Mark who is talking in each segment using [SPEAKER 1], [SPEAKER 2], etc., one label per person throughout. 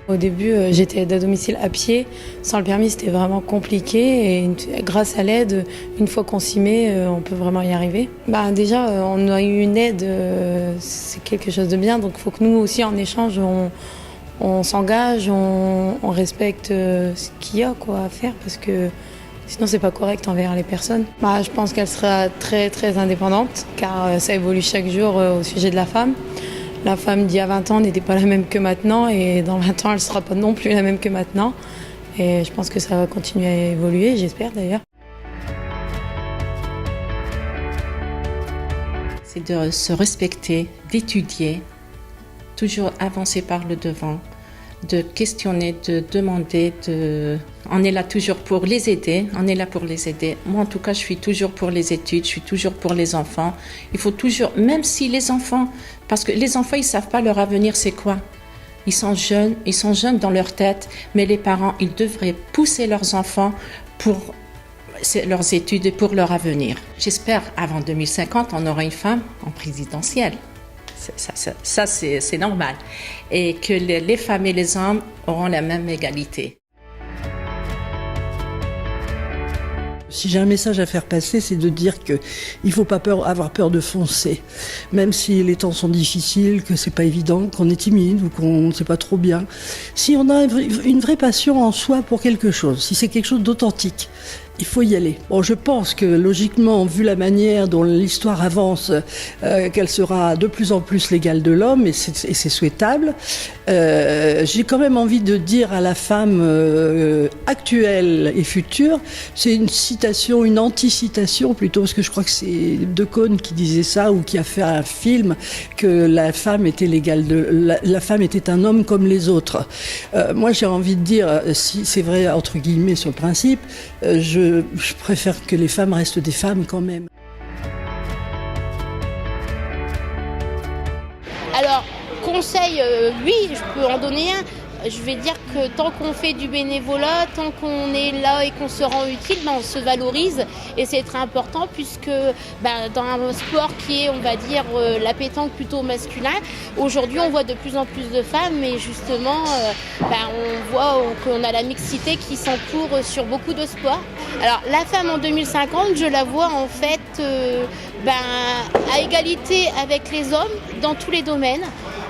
[SPEAKER 1] Au début, j'étais aide à domicile à pied. Sans le permis, c'était vraiment compliqué. Et grâce à l'aide, une fois qu'on s'y met, on peut vraiment y arriver. Déjà, on a eu une aide, c'est quelque chose de bien. Donc il faut que nous aussi, en échange, on s'engage, on respecte ce qu'il y a à faire. Parce que sinon, c'est pas correct envers les personnes. Je pense qu'elle sera très, très indépendante, car ça évolue chaque jour au sujet de la femme. La femme d'il y a 20 ans n'était pas la même que maintenant et dans 20 ans, elle ne sera pas non plus la même que maintenant. Et je pense que ça va continuer à évoluer, j'espère d'ailleurs.
[SPEAKER 2] C'est de se respecter, d'étudier, toujours avancer par le devant, de questionner, de demander, On est là toujours pour les aider, Moi, en tout cas, je suis toujours pour les études, je suis toujours pour les enfants. Il faut toujours, même si les enfants, parce que les enfants, ils ne savent pas leur avenir, c'est quoi. Ils sont jeunes dans leur tête, mais les parents, ils devraient pousser leurs enfants pour leurs études et pour leur avenir. J'espère, avant 2050, on aura une femme en présidentielle. Ça, c'est normal. Et que les femmes et les hommes auront la même égalité.
[SPEAKER 3] Si j'ai un message à faire passer, c'est de dire qu'il ne faut pas avoir peur de foncer. Même si les temps sont difficiles, que c'est pas évident, qu'on est timide ou qu'on ne sait pas trop bien. Si on a une vraie passion en soi pour quelque chose, si c'est quelque chose d'authentique, il faut y aller. Bon, je pense que logiquement, vu la manière dont l'histoire avance, qu'elle sera de plus en plus l'égale de l'homme, et c'est souhaitable. J'ai quand même envie de dire à la femme actuelle et future, c'est une citation, une anti-citation plutôt, parce que je crois que c'est De Caunes qui disait ça, ou qui a fait un film, que la femme était la femme était un homme comme les autres. Moi, j'ai envie de dire, si c'est vrai entre guillemets sur le principe, je préfère que les femmes restent des femmes quand même.
[SPEAKER 4] Alors, conseil, oui, je peux en donner un. Je vais dire que tant qu'on fait du bénévolat, tant qu'on est là et qu'on se rend utile, on se valorise et c'est très important puisque dans un sport qui est, on va dire, la pétanque plutôt masculin, aujourd'hui on voit de plus en plus de femmes et justement on voit qu'on a la mixité qui s'entoure sur beaucoup de sports. Alors la femme en 2050, je la vois en fait à égalité avec les hommes dans tous les domaines.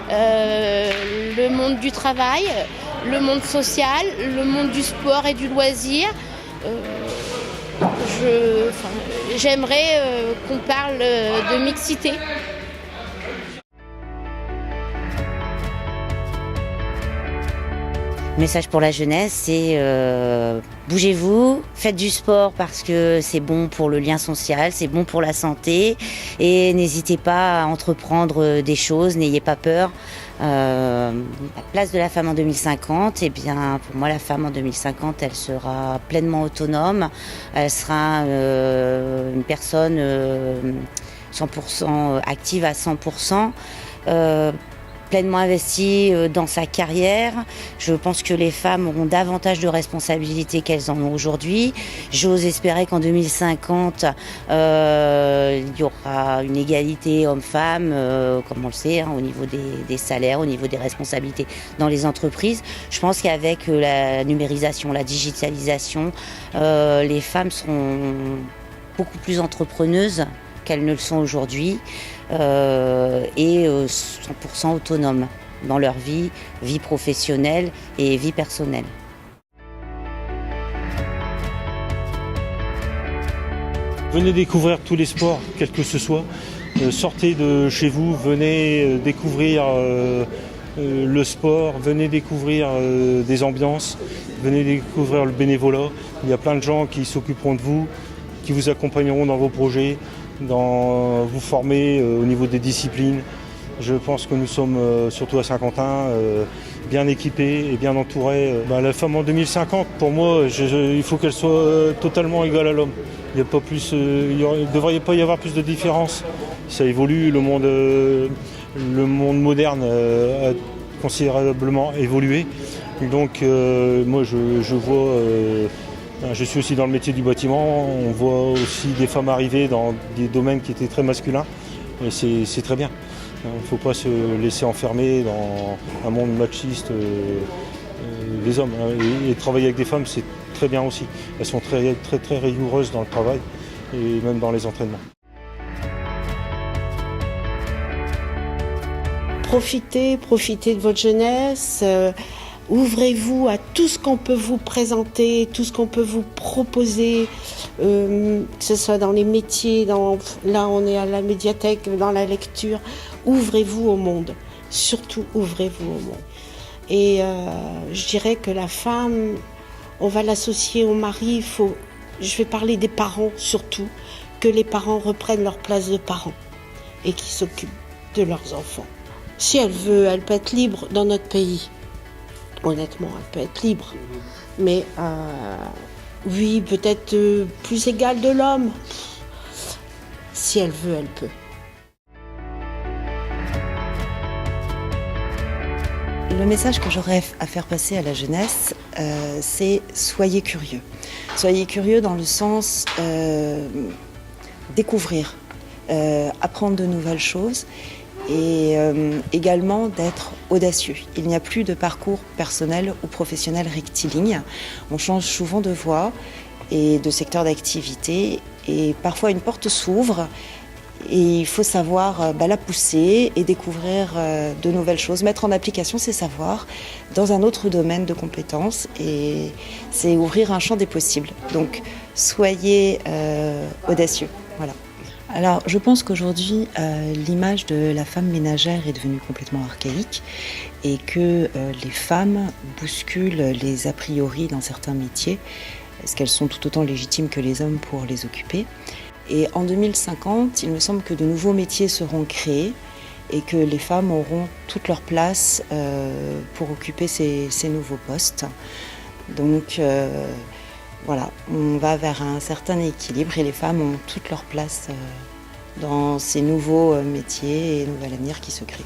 [SPEAKER 4] Le monde du travail, le monde social, le monde du sport et du loisir. J'aimerais qu'on parle de mixité.
[SPEAKER 5] Le message pour la jeunesse, c'est bougez-vous, faites du sport parce que c'est bon pour le lien social, c'est bon pour la santé et n'hésitez pas à entreprendre des choses, n'ayez pas peur. La place de la femme en 2050, pour moi la femme en 2050, elle sera pleinement autonome, elle sera une personne 100% active à 100%. Pleinement investie dans sa carrière. Je pense que les femmes auront davantage de responsabilités qu'elles en ont aujourd'hui. J'ose espérer qu'en 2050, il y aura une égalité homme-femme, comme on le sait, au niveau des salaires, au niveau des responsabilités dans les entreprises. Je pense qu'avec la numérisation, la digitalisation, les femmes seront beaucoup plus entrepreneuses qu'elles ne le sont aujourd'hui. Et 100% autonomes dans leur vie professionnelle et vie personnelle.
[SPEAKER 6] Venez découvrir tous les sports, quels que ce soit. Sortez de chez vous, venez découvrir le sport, venez découvrir des ambiances, venez découvrir le bénévolat. Il y a plein de gens qui s'occuperont de vous, qui vous accompagneront dans vos projets, vous former au niveau des disciplines. Je pense que nous sommes, surtout à Saint-Quentin, bien équipés et bien entourés. La femme en 2050, pour moi, il faut qu'elle soit totalement égale à l'homme. Il ne devrait pas y avoir plus de différence. Ça évolue, le monde moderne a considérablement évolué. Donc moi je vois... Je suis aussi dans le métier du bâtiment, on voit aussi des femmes arriver dans des domaines qui étaient très masculins et c'est très bien. Il ne faut pas se laisser enfermer dans un monde machiste les hommes. Hein. Et travailler avec des femmes, c'est très bien aussi. Elles sont très, très, très rigoureuses dans le travail et même dans les entraînements.
[SPEAKER 7] Profitez de votre jeunesse. Ouvrez-vous à tout ce qu'on peut vous présenter, tout ce qu'on peut vous proposer, que ce soit dans les métiers, là on est à la médiathèque, dans la lecture. Ouvrez-vous au monde, surtout ouvrez-vous au monde. Et je dirais que la femme, on va l'associer au mari, je vais parler des parents surtout, que les parents reprennent leur place de parents et qui s'occupent de leurs enfants. Si elle veut, elle peut être libre dans notre pays. Honnêtement, elle peut être libre. Mais oui, peut-être plus égale de l'homme. Si elle veut, elle peut.
[SPEAKER 5] Le message que j'aurais à faire passer à la jeunesse, c'est soyez curieux. Soyez curieux dans le sens découvrir, apprendre de nouvelles choses. Et également d'être audacieux. Il n'y a plus de parcours personnel ou professionnel rectiligne. On change souvent de voie et de secteur d'activité et parfois une porte s'ouvre et il faut savoir la pousser et découvrir de nouvelles choses, mettre en application ses savoirs dans un autre domaine de compétences et c'est ouvrir un champ des possibles. Donc soyez audacieux, voilà. Alors, je pense qu'aujourd'hui, l'image de la femme ménagère est devenue complètement archaïque et que les femmes bousculent les a priori dans certains métiers, parce qu'elles sont tout autant légitimes que les hommes pour les occuper. Et en 2050, il me semble que de nouveaux métiers seront créés et que les femmes auront toute leur place pour occuper ces nouveaux postes. Donc, voilà, on va vers un certain équilibre et les femmes ont toute leur place dans ces nouveaux métiers et nouvel avenir qui se créent.